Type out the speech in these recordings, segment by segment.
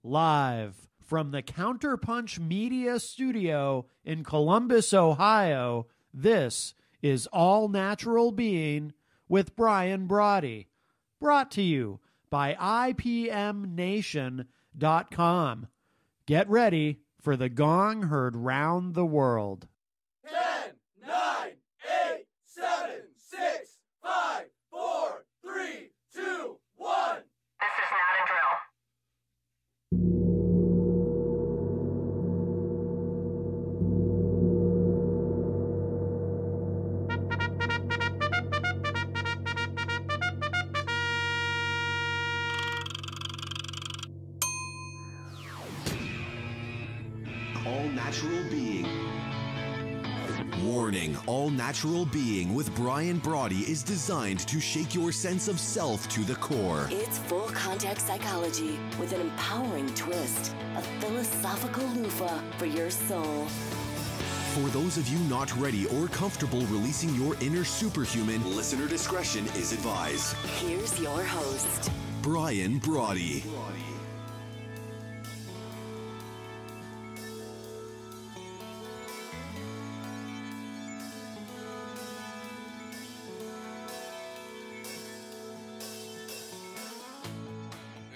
live from the CounterPunch Media Studio in Columbus, Ohio. This is All Natural Being with Brian Brawdy, brought to you by IPMNation.com. Get ready for the gong heard round the world. 10, 9, 8, 7, 6, 5, 4, 3, 2, 1. This is not a drill. All Natural Being. Warning, All Natural Being with Brian Brawdy is designed to shake your sense of self to the core. It's full contact psychology with an empowering twist, a philosophical loofah for your soul. For those of you not ready or comfortable releasing your inner superhuman, listener discretion is advised. Here's your host, Brian Brawdy.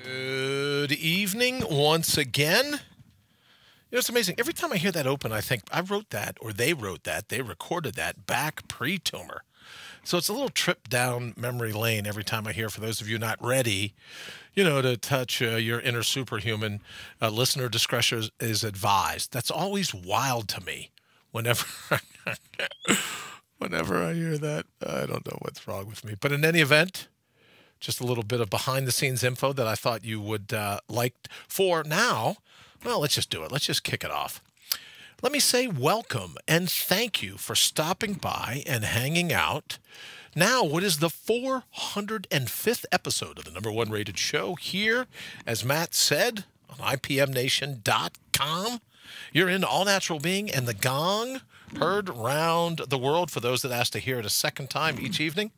Good evening once again. You know, it's amazing. Every time I hear that open, I think I wrote that, or they wrote that, they recorded that back pre-tumor. So it's a little trip down memory lane every time I hear, for those of you not ready, you know, to touch your inner superhuman. Listener discretion is advised. That's always wild to me whenever whenever I hear that. I don't know what's wrong with me. But in any event, just a little bit of behind-the-scenes info that I thought you would like for now. Well, let's just do it. Let's just kick it off. Let me say welcome and thank you for stopping by and hanging out. Now, what is the 405th episode of the #1 rated show here, as Matt said, on IPMNation.com. You're in All Natural Being and the Gong, heard round the world for those that ask to hear it a second time each evening.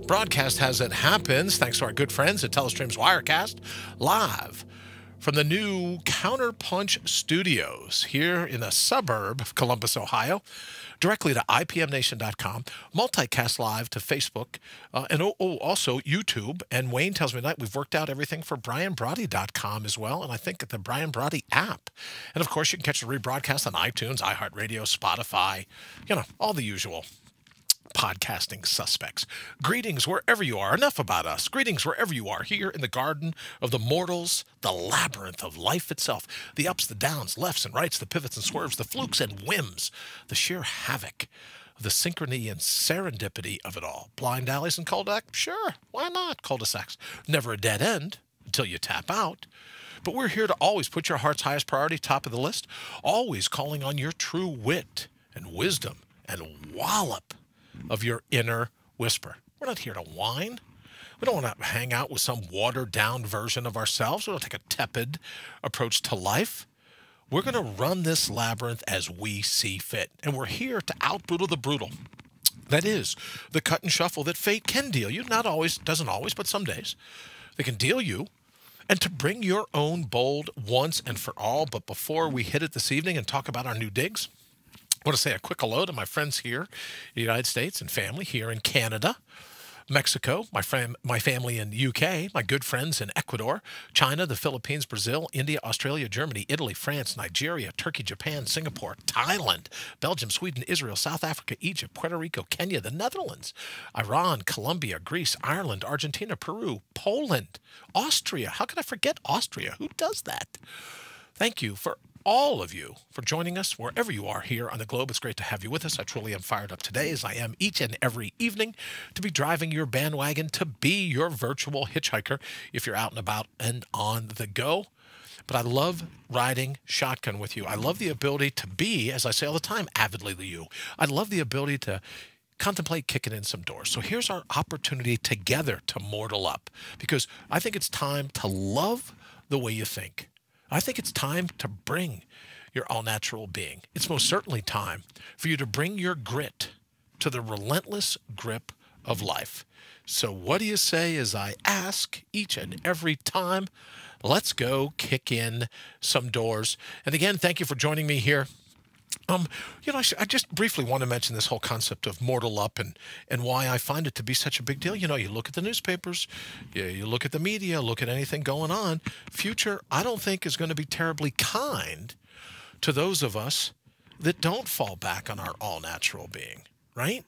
Broadcast as it happens, thanks to our good friends at Telestream's Wirecast, live from the new CounterPunch studios here in a suburb of Columbus, Ohio, directly to IPMNation.com, multicast live to Facebook, and also YouTube. And Wayne tells me tonight we've worked out everything for BrianBrawdy.com as well, and I think at the Brian Brawdy app. And of course, you can catch the rebroadcast on iTunes, iHeartRadio, Spotify, you know, all the usual podcasting suspects. Greetings wherever you are. Enough about us. Greetings wherever you are, here in the garden of the mortals, the labyrinth of life itself, the ups, the downs, lefts and rights, the pivots and swerves, the flukes and whims, the sheer havoc, the synchrony and serendipity of it all. Blind alleys and cul-de-sacs? Sure, why not? Cul-de-sacs. Never a dead end until you tap out. But we're here to always put your heart's highest priority top of the list, always calling on your true wit and wisdom and wallop of your inner whisper. We're not here to whine. We don't want to hang out with some watered-down version of ourselves. We don't take a tepid approach to life. We're going to run this labyrinth as we see fit, and we're here to out-brutal the brutal. That is, the cut and shuffle that fate can deal you. Not always, doesn't always, but some days. They can deal you, and to bring your own bold once and for all. But before we hit it this evening and talk about our new digs, I want to say a quick hello to my friends here in the United States and family here in Canada, Mexico, my family in the UK, my good friends in Ecuador, China, the Philippines, Brazil, India, Australia, Germany, Italy, France, Nigeria, Turkey, Japan, Singapore, Thailand, Belgium, Sweden, Israel, South Africa, Egypt, Puerto Rico, Kenya, the Netherlands, Iran, Colombia, Greece, Ireland, Argentina, Peru, Poland, Austria. How could I forget Austria? Who does that? Thank you for all of you for joining us wherever you are here on the globe. It's great to have you with us. I truly am fired up today, as I am each and every evening, to be driving your bandwagon, to be your virtual hitchhiker if you're out and about and on the go. But I love riding shotgun with you. I love the ability to be, as I say all the time, avidly you. I love the ability to contemplate kicking in some doors. So here's our opportunity together to mortal up, because I think it's time to love the way you think. I think it's time to bring your all-natural being. It's most certainly time for you to bring your grit to the relentless grip of life. So what do you say as I ask each and every time, let's go kick in some doors. And again, thank you for joining me here. I just briefly want to mention this whole concept of mortal up and why I find it to be such a big deal. You look at the newspapers, you look at the media, look at anything going on. Future, I don't think, is going to be terribly kind to those of us that don't fall back on our all-natural being, right?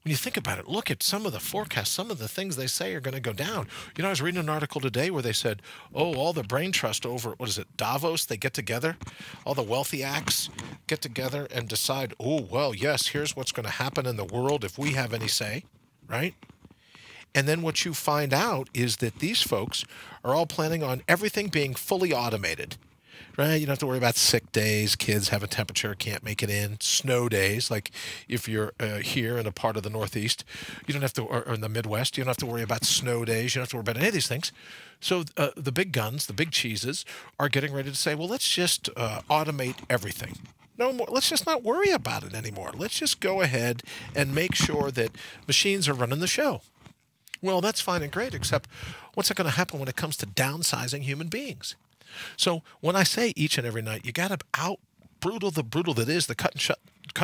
When you think about it, look at some of the forecasts, some of the things they say are going to go down. I was reading an article today where they said, all the brain trust over, Davos, they get together, all the wealthy acts get together and decide, yes, here's what's going to happen in the world if we have any say, right? And then what you find out is that these folks are all planning on everything being fully automated. Right? You don't have to worry about sick days, kids have a temperature, can't make it in, snow days, like if you're here in a part of the Northeast, you don't have to, or in the Midwest, you don't have to worry about snow days, you don't have to worry about any of these things. So the big guns, the big cheeses are getting ready to say, well, let's just automate everything. No more, let's just not worry about it anymore. Let's just go ahead and make sure that machines are running the show. Well, that's fine and great, except what's going to happen when it comes to downsizing human beings? So when I say each and every night, you got to out-brutal the brutal that is, the cut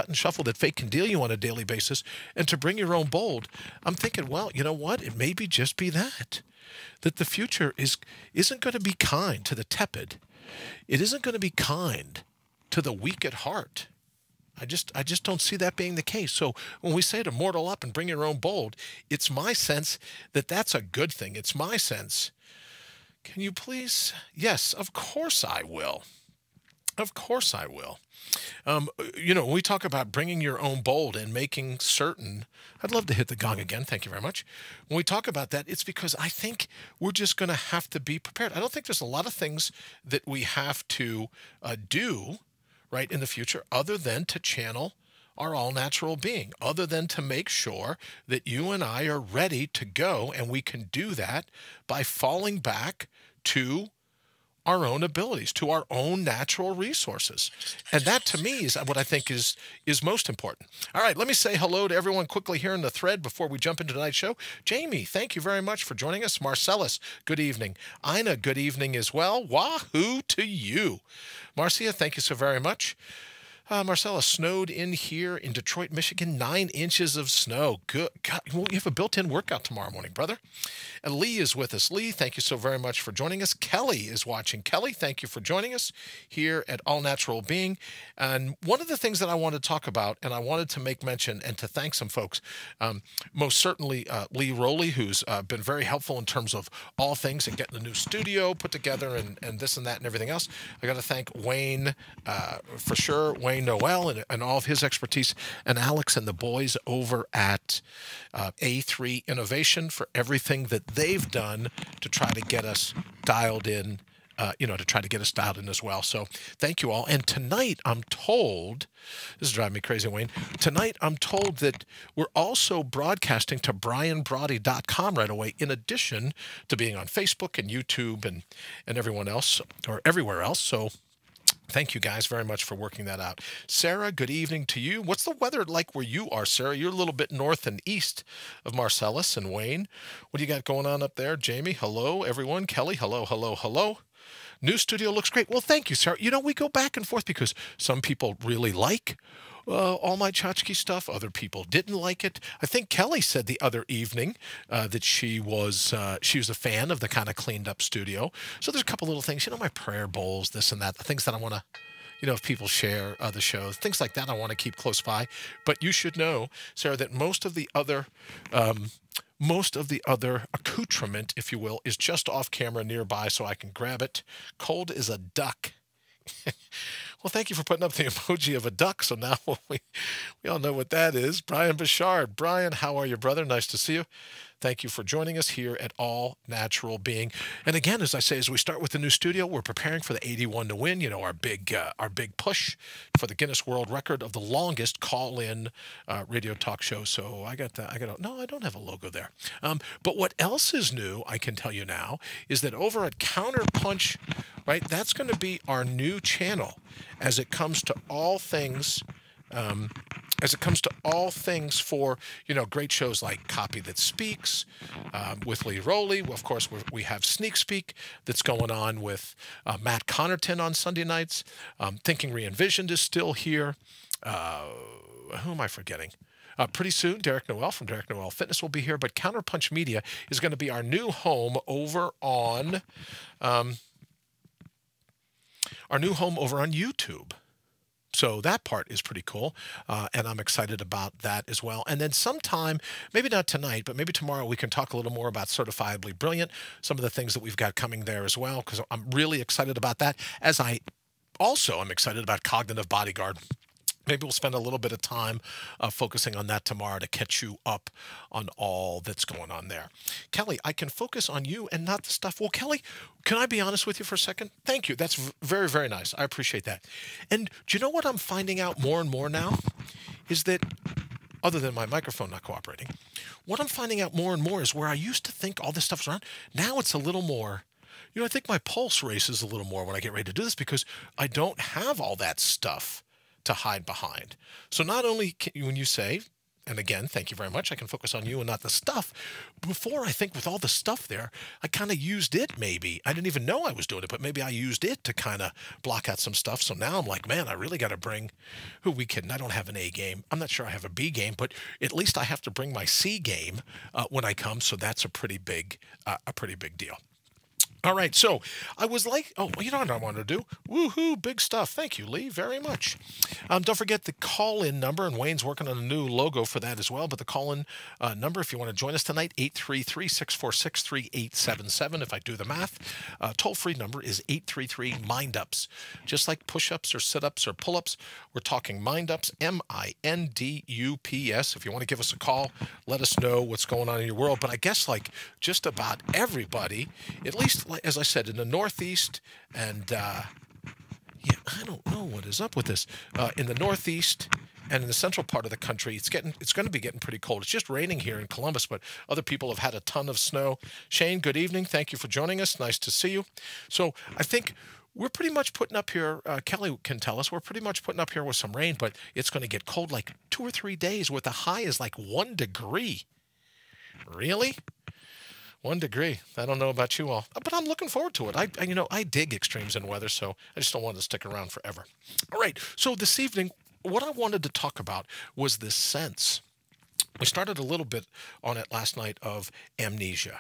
and shuffle that fate can deal you on a daily basis, and to bring your own bold, I'm thinking, well, you know what? It may just be that the future isn't going to be kind to the tepid. It isn't going to be kind to the weak at heart. I just don't see that being the case. So when we say to mortal up and bring your own bold, it's my sense that that's a good thing. It's my sense. Can you please? Yes, of course I will. Of course I will. When we talk about bringing your own bold and making certain, I'd love to hit the gong again. Thank you very much. When we talk about that, it's because I think we're just going to have to be prepared. I don't think there's a lot of things that we have to do right in the future other than to channel our all-natural being, other than to make sure that you and I are ready to go, and we can do that by falling back to our own abilities, to our own natural resources. And that, to me, is what I think is most important. All right, let me say hello to everyone quickly here in the thread before we jump into tonight's show. Jamie, thank you very much for joining us. Marcellus, good evening. Ina, good evening as well. Wahoo to you. Marcia, thank you so very much. Marcella, snowed in here in Detroit, Michigan, 9 inches of snow. Good God, well, you have a built-in workout tomorrow morning, brother. And Lee is with us. Lee, thank you so very much for joining us. Kelly is watching. Kelly, thank you for joining us here at All Natural Being. And one of the things that I wanted to talk about, and I wanted to make mention and to thank some folks, most certainly Lee Rowley, who's been very helpful in terms of all things and getting the new studio put together and this and that and everything else. I got to thank Wayne for sure, Wayne Noel and all of his expertise, and Alex and the boys over at A3 Innovation for everything that they've done to try to get us dialed in, as well. So thank you all. And tonight I'm told, this is driving me crazy, Wayne, tonight I'm told that we're also broadcasting to BrianBrawdy.com right away, in addition to being on Facebook and YouTube and everyone else, or everywhere else. So thank you guys very much for working that out. Sarah, good evening to you. What's the weather like where you are, Sarah? You're a little bit north and east of Marcellus and Wayne. What do you got going on up there? Jamie, hello, everyone. Kelly, hello, hello, hello. New studio looks great. Well, thank you, Sarah. We go back and forth because some people really like all my tchotchke stuff. Other people didn't like it. I think Kelly said the other evening that she was a fan of the kind of cleaned up studio. So there's a couple little things, my prayer bowls, this and that, the things that I want to, if people share the show, things like that I want to keep close by. But you should know, Sarah, that most of the other accoutrement, if you will, is just off camera nearby so I can grab it. Cold as a duck. Well, thank you for putting up the emoji of a duck. So now we all know what that is. Brian Bouchard. Brian, how are you, brother? Nice to see you. Thank you for joining us here at All Natural Being. And again, as I say, as we start with the new studio, we're preparing for the 81 to win, our big push for the Guinness World Record of the longest call-in radio talk show. So I don't have a logo there. But what else is new, I can tell you now, is that over at CounterPunch, right, that's going to be our new channel as it comes to all things as it comes to all things for, great shows like Copy That Speaks with Lee Rowley. Of course, we have Sneak Speak that's going on with Matt Connerton on Sunday nights. Thinking Re-Envisioned is still here. Who am I forgetting? Pretty soon, Derek Noel from Derek Noel Fitness will be here, but CounterPunch Media is going to be our new home over on YouTube. So that part is pretty cool, and I'm excited about that as well. And then sometime, maybe not tonight, but maybe tomorrow, we can talk a little more about Certifiably Brilliant, some of the things that we've got coming there as well, because I'm really excited about that, as I also am excited about Cognitive Bodyguard. Maybe we'll spend a little bit of time focusing on that tomorrow to catch you up on all that's going on there. Kelly, I can focus on you and not the stuff. Well, Kelly, can I be honest with you for a second? Thank you. That's very, very nice. I appreciate that. And do you know what I'm finding out more and more now? Is that, other than my microphone not cooperating, what I'm finding out more and more is where I used to think all this stuff was around, now it's a little more, I think my pulse races a little more when I get ready to do this, because I don't have all that stuff to hide behind. So not only when you say, and again, thank you very much, I can focus on you and not the stuff. Before, I think with all the stuff there, I kind of used it maybe. I didn't even know I was doing it, but maybe I used it to kind of block out some stuff. So now I'm like, man, I really got to bring, who are we kidding? I don't have an A game. I'm not sure I have a B game, but at least I have to bring my C game when I come. So that's a pretty big deal. All right, so I was like, you know what I wanted to do? Woohoo, big stuff. Thank you, Lee, very much. Don't forget the call-in number, and Wayne's working on a new logo for that as well, but the call-in number, if you want to join us tonight, 833-646-3877, if I do the math. Toll-free number is 833-MIND-UPS. Just like push-ups or sit-ups or pull-ups, we're talking mind-ups, MINDUPS. If you want to give us a call, let us know what's going on in your world. But I guess like just about everybody, at least as I said, in the Northeast, and I don't know what is up with this. In the Northeast and in the central part of the country, it's going to be getting pretty cold. It's just raining here in Columbus, but other people have had a ton of snow. Shane, good evening. Thank you for joining us. Nice to see you. So I think we're pretty much putting up here, Kelly can tell us, we're pretty much putting up here with some rain, but it's going to get cold like 2 or 3 days with the high is like 1 degree. Really? 1 degree. I don't know about you all, but I'm looking forward to it. I dig extremes in weather, so I just don't want it to stick around forever. All right. So this evening, what I wanted to talk about was this sense. We started a little bit on it last night of amnesia.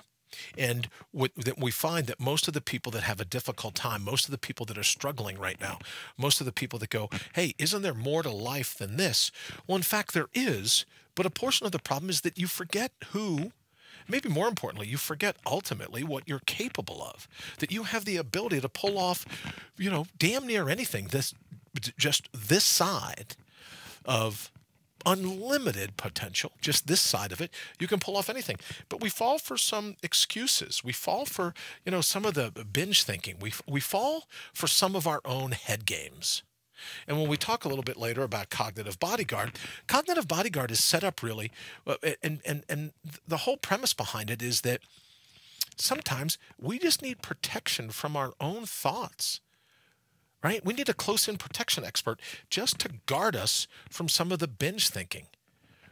And that we find that most of the people that have a difficult time, most of the people that are struggling right now, most of the people that go, hey, isn't there more to life than this? Well, in fact, there is. But a portion of the problem is that you forget who. Maybe more importantly, you forget ultimately what you're capable of, that you have the ability to pull off, damn near anything, just this side of unlimited potential, just this side of it, you can pull off anything. But we fall for some excuses. We fall for, some of the binge thinking. We fall for some of our own head games. And when we talk a little bit later about Cognitive Bodyguard is set up really, and the whole premise behind it is that sometimes we just need protection from our own thoughts, right? We need a close-in protection expert just to guard us from some of the binge thinking,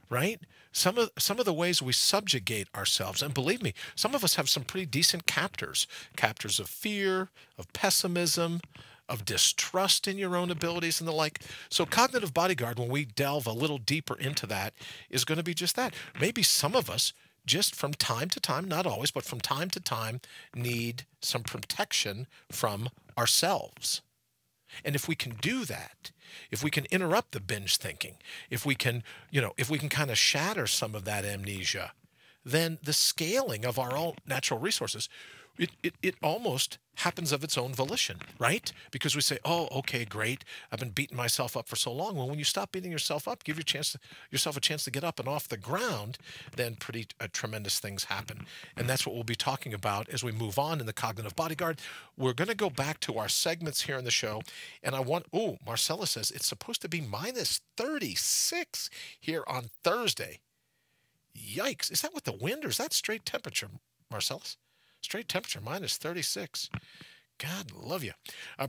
right? Some of the ways we subjugate ourselves. And believe me, some of us have some pretty decent captors of fear, of pessimism, of distrust in your own abilities and the like. So Cognitive Bodyguard, when we delve a little deeper into that, is going to be just that. Maybe some of us just from time to time, not always, but from time to time, need some protection from ourselves. And if we can do that, if we can interrupt the binge thinking, if we can kind of shatter some of that amnesia, then the scaling of our own natural resources, it almost happens of its own volition, right? Because we say, oh, okay, great. I've been beating myself up for so long. Well, when you stop beating yourself up, give yourself a chance to get up and off the ground, then pretty tremendous things happen. And that's what we'll be talking about as we move on in the Cognitive Bodyguard. We're going to go back to our segments here in the show. And Marcella says it's supposed to be minus 36 here on Thursday. Yikes. Is that with the wind or is that straight temperature, Marcellus? Straight temperature, minus 36. God, love you.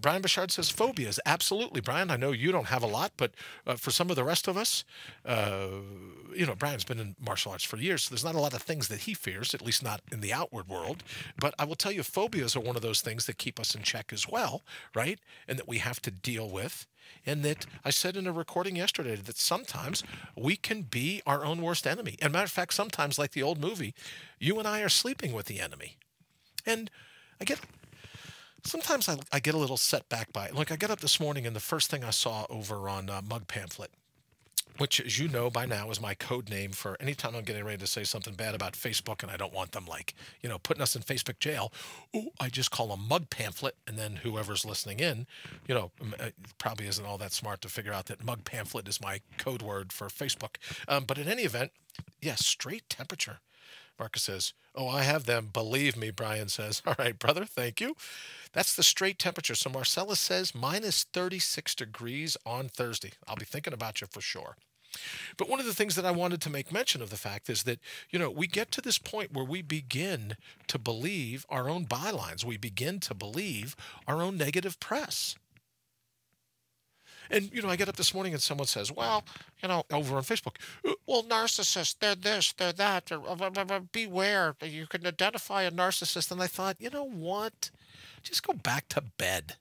Brian Bouchard says phobias. Absolutely, Brian. I know you don't have a lot, but for some of the rest of us, Brian's been in martial arts for years, so there's not a lot of things that he fears, at least not in the outward world. But I will tell you, phobias are one of those things that keep us in check as well, right? And that we have to deal with. And that I said in a recording yesterday that sometimes we can be our own worst enemy. And matter of fact, sometimes, like the old movie, you and I are sleeping with the enemy. And sometimes I get a little set back by it. Like I got up this morning and the first thing I saw over on Mug Pamphlet, which, as you know by now, is my code name for anytime I'm getting ready to say something bad about Facebook and I don't want them putting us in Facebook jail. Oh, I just call them Mug Pamphlet, and then whoever's listening in, probably isn't all that smart to figure out that Mug Pamphlet is my code word for Facebook. But in any event, yes, straight temperature. Marcus says, oh, I have them. Believe me, Brian says. All right, brother, thank you. That's the straight temperature. So Marcellus says minus 36 degrees on Thursday. I'll be thinking about you for sure. But one of the things that I wanted to make mention of the fact is that, we get to this point where we begin to believe our own bylines. We begin to believe our own negative press. And, I get up this morning and someone says, well, over on Facebook, well, narcissists, they're this, they're that, beware, you can identify a narcissist. And I thought, you know what? Just go back to bed,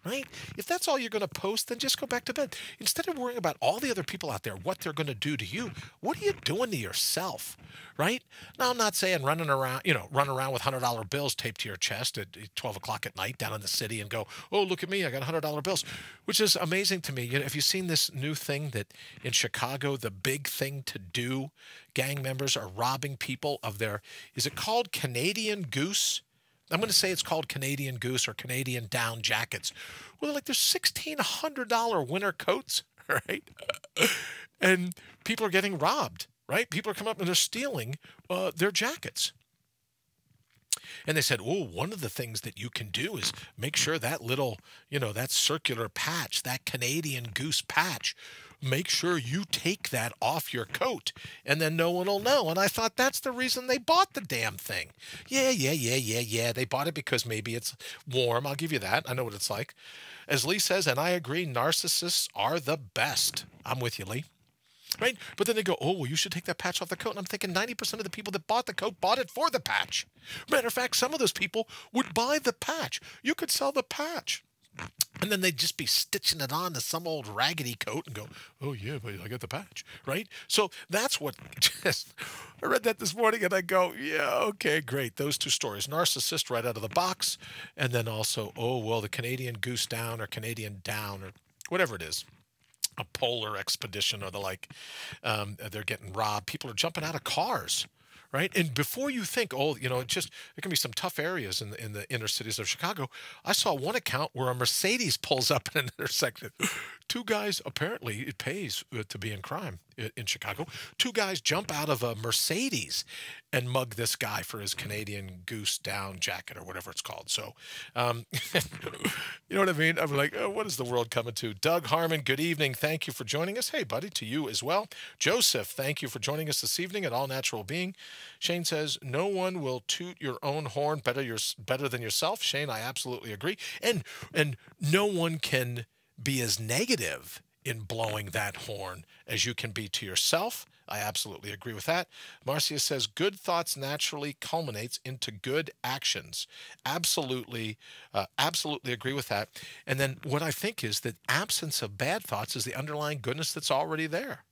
right? If that's all you're going to post, then just go back to bed. Instead of worrying about all the other people out there, what they're going to do to you, what are you doing to yourself, right? Now, I'm not saying run around with $100 bills taped to your chest at 12 o'clock at night down in the city and go, oh, look at me, I got $100 bills, which is amazing to me. Have you seen this new thing that in Chicago, the big thing to do, gang members are robbing people of is it called Canadian Goose? I'm going to say it's called Canadian Goose or Canadian Down jackets. Well, there's $1,600 winter coats, right? And people are getting robbed, right? People are coming up and they're stealing their jackets. And they said, oh, one of the things that you can do is make sure that little, that circular patch, that Canadian Goose patch, make sure you take that off your coat and then no one will know. And I thought that's the reason they bought the damn thing. Yeah. They bought it because maybe it's warm. I'll give you that. I know what it's like. As Lee says, and I agree, narcissists are the best. I'm with you, Lee. Right? But then they go, oh, well, you should take that patch off the coat. And I'm thinking 90% of the people that bought the coat bought it for the patch. Matter of fact, some of those people would buy the patch. You could sell the patch. And then they'd just be stitching it on to some old raggedy coat and go, oh, yeah, but I got the patch, right? So that's what I read that this morning and I go, yeah, okay, great. Those two stories, narcissist right out of the box. And then also, oh, well, the Canadian Goose Down or Canadian Down or whatever it is. A polar expedition or the like, they're getting robbed. People are jumping out of cars, right? And before you think, oh, there can be some tough areas in the inner cities of Chicago. I saw one account where a Mercedes pulls up in an intersection. Two guys, apparently it pays to be in crime in Chicago. Two guys jump out of a Mercedes and mug this guy for his Canadian Goose Down jacket or whatever it's called. So, you know what I mean? I'm like, oh, what is the world coming to? Doug Harmon, good evening. Thank you for joining us. Hey, buddy, to you as well. Joseph, thank you for joining us this evening at All Natural Being. Shane says, no one will toot your own horn better than yourself. Shane, I absolutely agree. And no one can be as negative in blowing that horn as you can be to yourself. I absolutely agree with that. Marcia says, good thoughts naturally culminates into good actions. Absolutely agree with that. And then what I think is that absence of bad thoughts is the underlying goodness that's already there.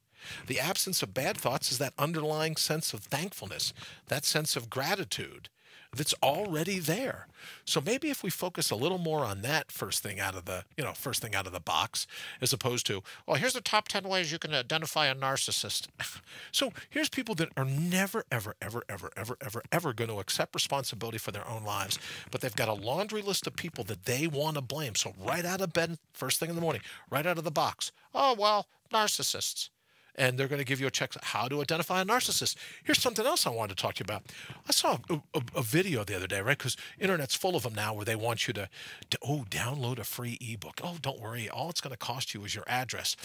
The absence of bad thoughts is that underlying sense of thankfulness, that sense of gratitude that's already there. So maybe if we focus a little more on that first thing out of the box, as opposed to, well, here's the top 10 ways you can identify a narcissist. So here's people that are never, ever, ever, ever, ever, ever, ever going to accept responsibility for their own lives, but they've got a laundry list of people that they want to blame. So right out of bed, first thing in the morning, right out of the box, oh, well, narcissists. And they're going to give you a check how to identify a narcissist. Here's something else I wanted to talk to you about. I saw a video the other day, right? Because internet's full of them now where they want you to download a free ebook. Oh, don't worry. All it's going to cost you is your address.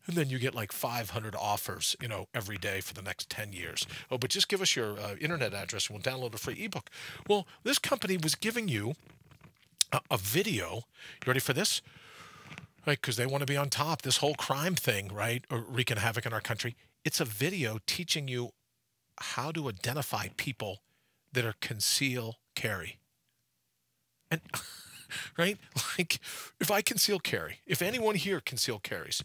And then you get like 500 offers, every day for the next 10 years. Oh, but just give us your internet address and we'll download a free ebook. Well, this company was giving you a video. You ready for this? Right, because they want to be on top. This whole crime thing, right, or wreaking havoc in our country. It's a video teaching you how to identify people that are conceal carry. And right, like if I conceal carry, if anyone here conceal carries,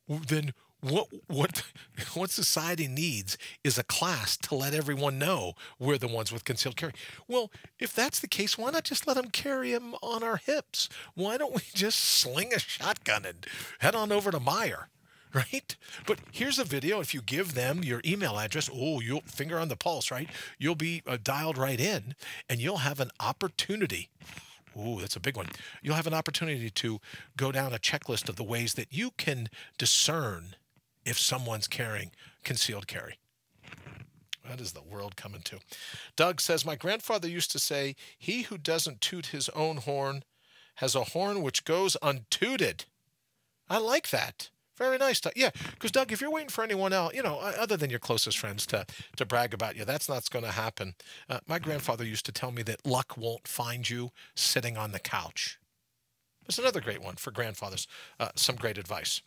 then what society needs is a class to let everyone know we're the ones with concealed carry. Well, if that's the case, why not just let them carry them on our hips? Why don't we just sling a shotgun and head on over to Meyer, right? But here's a video. If you give them your email address, you'll finger on the pulse, right? You'll be dialed right in, and you'll have an opportunity. Ooh, that's a big one. You'll have an opportunity to go down a checklist of the ways that you can discern if someone's carrying concealed carry. That is the world coming to. Doug says, my grandfather used to say, he who doesn't toot his own horn has a horn which goes untooted. I like that. Very nice. Yeah, because, Doug, if you're waiting for anyone else, other than your closest friends to brag about you, that's not going to happen. My grandfather used to tell me that luck won't find you sitting on the couch. There's another great one for grandfathers. Some great advice.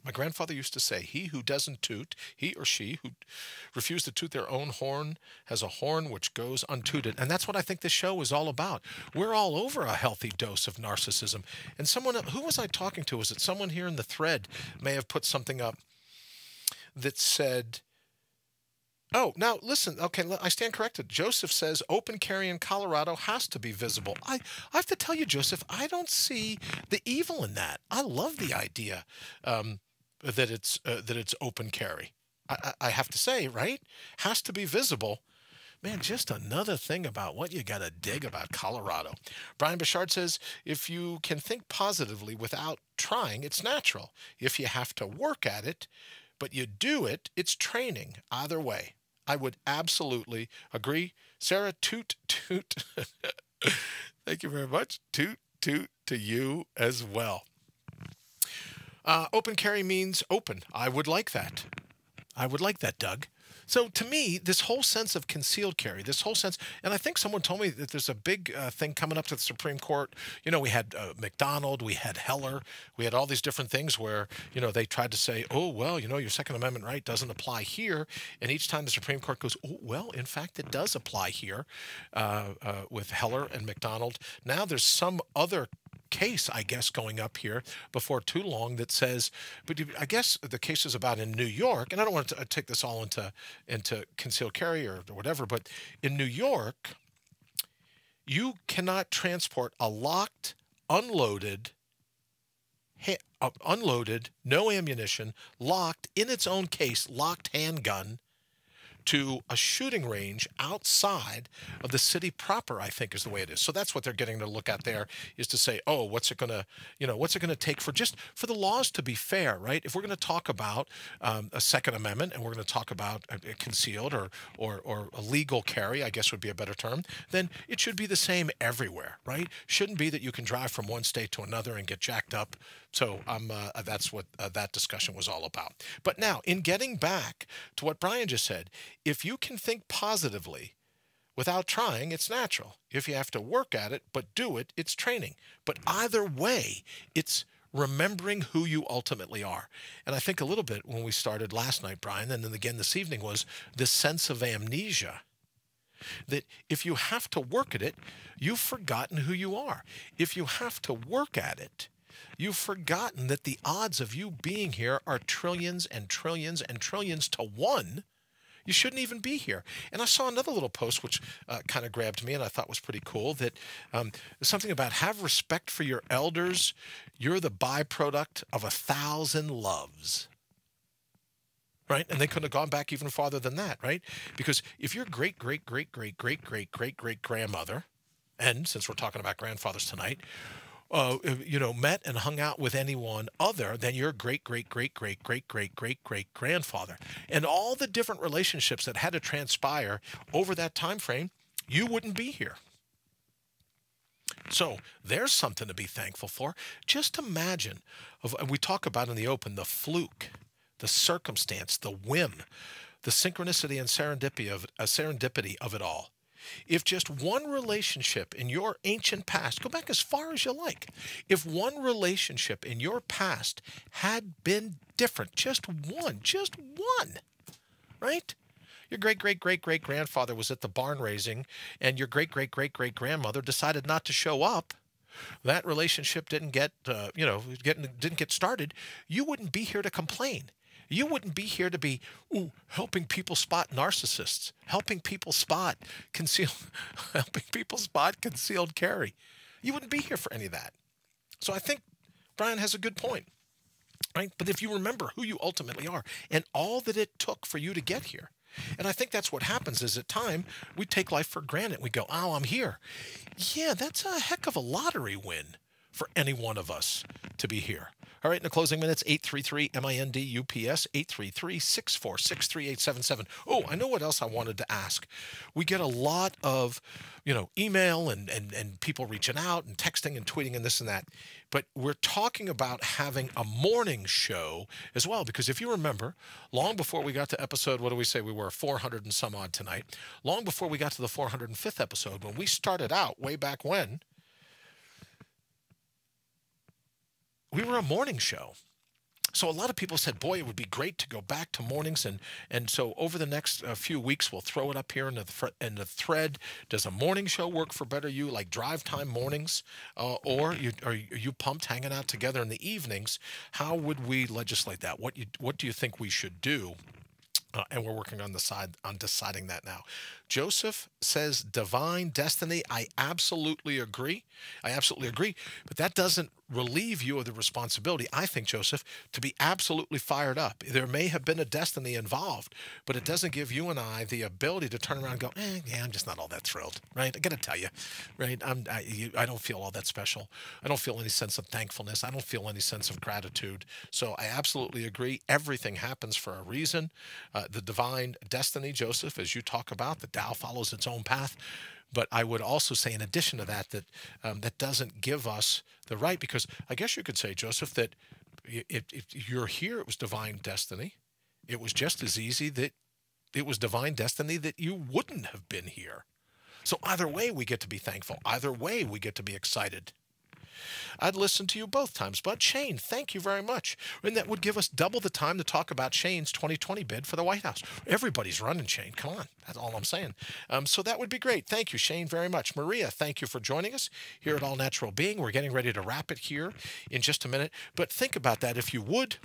My grandfather used to say, he who doesn't toot, he or she who refused to toot their own horn has a horn which goes untooted. And that's what I think this show is all about. We're all over a healthy dose of narcissism. And someone, who was I talking to? Was it someone here in the thread may have put something up that said, oh, now listen, okay, I stand corrected. Joseph says open carry in Colorado has to be visible. I have to tell you, Joseph, I don't see the evil in that. I love the idea that it's open carry. I have to say, right? Has to be visible. Man, just another thing about what you got to dig about Colorado. Brian Bouchard says, if you can think positively without trying, it's natural. If you have to work at it, but you do it, it's training. Either way, I would absolutely agree. Sarah, toot, toot. Thank you very much. Toot, toot to you as well. Open carry means open. I would like that. I would like that, Doug. So to me, this whole sense of concealed carry, this whole sense, and I think someone told me that there's a big thing coming up to the Supreme Court. We had McDonald, we had Heller, we had all these different things where, they tried to say, oh, well, your Second Amendment right doesn't apply here. And each time the Supreme Court goes, oh, well, in fact, it does apply here with Heller and McDonald. Now there's some other case, I guess, going up here before too long that says, but I guess the case is about in New York, and I don't want to take this all into concealed carry or whatever, but in New York, you cannot transport a locked, unloaded, no ammunition, locked, in its own case, locked handgun to a shooting range outside of the city proper, I think is the way it is. So that's what they're getting to look at there, is to say, oh, what's it going to take for the laws to be fair, right? If we're going to talk about a Second Amendment and we're going to talk about concealed or illegal carry, I guess would be a better term, then it should be the same everywhere, right? Shouldn't be that you can drive from one state to another and get jacked up. So that's what that discussion was all about. But now, in getting back to what Brian just said, if you can think positively without trying, it's natural. If you have to work at it, but do it, it's training. But either way, it's remembering who you ultimately are. And I think a little bit when we started last night, Brian, and then again this evening, was this sense of amnesia. That if you have to work at it, you've forgotten who you are. If you have to work at it, you've forgotten that the odds of you being here are trillions and trillions and trillions to one. You shouldn't even be here. And I saw another little post which kind of grabbed me and I thought was pretty cool, that something about have respect for your elders. You're the byproduct of 1,000 loves. Right? And they couldn't have gone back even farther than that, right? Because if your great-great-great-great-great-great-great-grandmother, and since we're talking about grandfathers tonight, met and hung out with anyone other than your great-great-great-great-great-great-great-great-grandfather, and all the different relationships that had to transpire over that time frame, you wouldn't be here. So there's something to be thankful for. Just imagine, we talk about in the open, the fluke, the circumstance, the whim, the synchronicity and serendipity of it all. If just one relationship in your ancient past, go back as far as you like, if one relationship in your past had been different, just one, right? Your great-great-great-great-grandfather was at the barn raising, and your great-great-great-great-grandmother decided not to show up. That relationship didn't get started. You wouldn't be here to complain. You wouldn't be here to be helping people spot narcissists, helping people spot concealed carry. You wouldn't be here for any of that. So I think Brian has a good point, right? But if you remember who you ultimately are and all that it took for you to get here, and I think that's what happens is at time we take life for granted. We go, oh, I'm here. Yeah, that's a heck of a lottery win for any one of us to be here. All right, in the closing minutes, 833-MIND-UPS, 833-646-3877. Oh, I know what else I wanted to ask. We get a lot of, email and people reaching out and texting and tweeting and this and that. But we're talking about having a morning show as well, because if you remember, long before we got to episode, what do we say? We were 400 and some odd tonight. Long before we got to the 405th episode, when we started out way back when, we were a morning show. So a lot of people said, boy, it would be great to go back to mornings. And so over the next few weeks, we'll throw it up here in the thread. Does a morning show work for better you, like drive time mornings? Or are you pumped hanging out together in the evenings? How would we legislate that? What do you think we should do? And we're working on deciding that now. Joseph says divine destiny. I absolutely agree. But that doesn't relieve you of the responsibility, I think, Joseph, to be absolutely fired up. There may have been a destiny involved, but it doesn't give you and I the ability to turn around and go, yeah, I'm just not all that thrilled, right? I got to tell you, right? I don't feel all that special. I don't feel any sense of thankfulness. I don't feel any sense of gratitude. So I absolutely agree. Everything happens for a reason. The divine destiny, Joseph, as you talk about, the Tao follows its own path. But I would also say, in addition to that, that doesn't give us the right, because I guess you could say, Joseph, that if you're here, it was divine destiny. It was just as easy that it was divine destiny that you wouldn't have been here. So either way, we get to be thankful. Either way, we get to be excited. I'd listen to you both times. But Shane, thank you very much. And that would give us double the time to talk about Shane's 2020 bid for the White House. Everybody's running, Shane. Come on. That's all I'm saying. So that would be great. Thank you, Shane, very much. Maria, thank you for joining us here at All Natural Being. We're getting ready to wrap it here in just a minute. But think about that, if you would.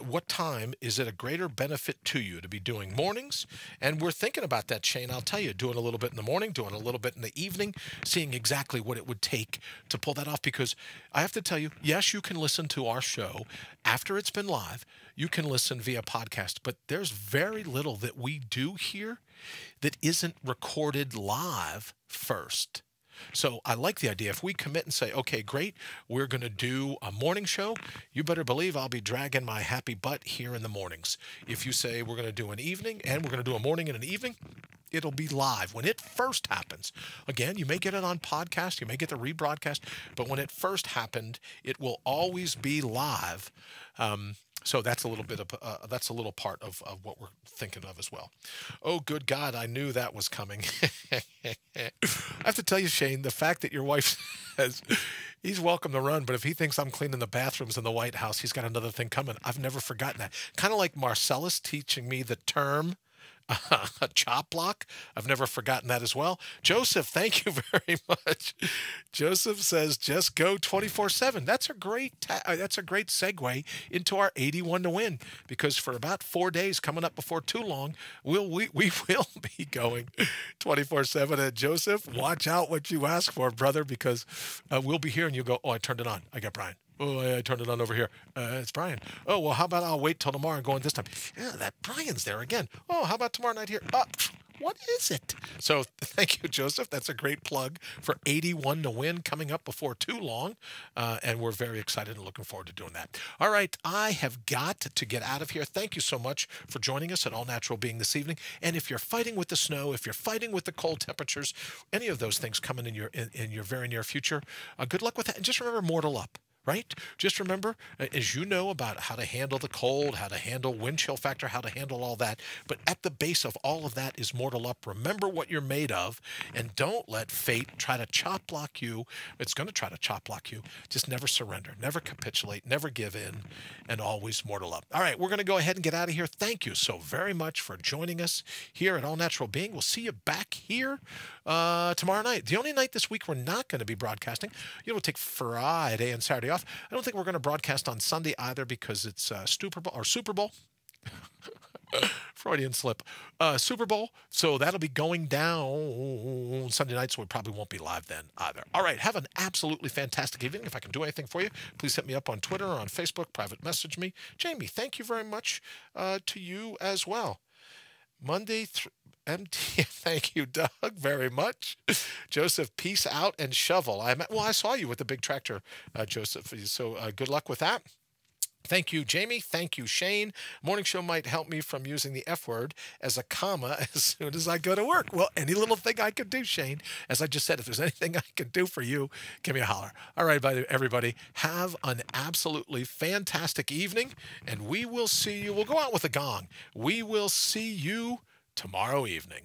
What time is it a greater benefit to you to be doing mornings? And we're thinking about that, Shane. I'll tell you, doing a little bit in the morning, doing a little bit in the evening, seeing exactly what it would take to pull that off. Because I have to tell you, yes, you can listen to our show after it's been live. You can listen via podcast, but there's very little that we do here that isn't recorded live first. So I like the idea. If we commit and say, okay, great, we're going to do a morning show, you better believe I'll be dragging my happy butt here in the mornings. If you say we're going to do an evening and we're going to do a morning and an evening, it'll be live. When it first happens, again, you may get it on podcast, you may get the rebroadcast, but when it first happened, it will always be live. So that's a little bit of that's a little part of what we're thinking of as well. Oh, good God, I knew that was coming. I have to tell you, Shane, the fact that your wife says he's welcome to run, but if he thinks I'm cleaning the bathrooms in the White House, he's got another thing coming. I've never forgotten that. Kind of like Marcellus teaching me the term a chop block. I've never forgotten that as well. Joseph, thank you very much. Joseph says, just go 24/7. That's a great segue into our 81 to win, because for about 4 days coming up before too long, we will be going 24/7. And Joseph, watch out what you ask for, brother, because we'll be here and you'll go, oh, I turned it on. I got Brian. Oh, I turned it on over here. It's Brian. Oh, well, how about I'll wait till tomorrow and go in this time? Yeah, that Brian's there again. Oh, how about tomorrow night here? What is it? So thank you, Joseph. That's a great plug for 81 to win coming up before too long. And we're very excited and looking forward to doing that. All right. I have got to get out of here. Thank you so much for joining us at All Natural Being this evening. And if you're fighting with the snow, if you're fighting with the cold temperatures, any of those things coming in your very near future, good luck with that. And just remember, mortal up. right? Just remember, as you know about how to handle the cold, how to handle wind chill factor, how to handle all that. But at the base of all of that is mortal up. Remember what you're made of, and don't let fate try to chop block you. It's going to try to chop block you. Just never surrender, never capitulate, never give in, and always mortal up. All right, we're going to go ahead and get out of here. Thank you so very much for joining us here at All Natural Being. We'll see you back here tomorrow night. The only night this week we're not going to be broadcasting. We'll take Friday and Saturday off. I don't think we're going to broadcast on Sunday either because it's Super Bowl. Freudian slip. Super Bowl. So that'll be going down Sunday night, so we probably won't be live then either. All right. Have an absolutely fantastic evening. If I can do anything for you, please hit me up on Twitter or on Facebook. Private message me. Jamie, thank you very much to you as well. Monday MT, thank you, Doug, very much. Joseph, peace out and shovel. I saw you with the big tractor, Joseph. So good luck with that. Thank you, Jamie. Thank you, Shane. Morning show might help me from using the F word as a comma as soon as I go to work. Well, any little thing I could do, Shane. As I just said, if there's anything I can do for you, give me a holler. All right, everybody, have an absolutely fantastic evening, and we will see you. We'll go out with a gong. We will see you tomorrow evening.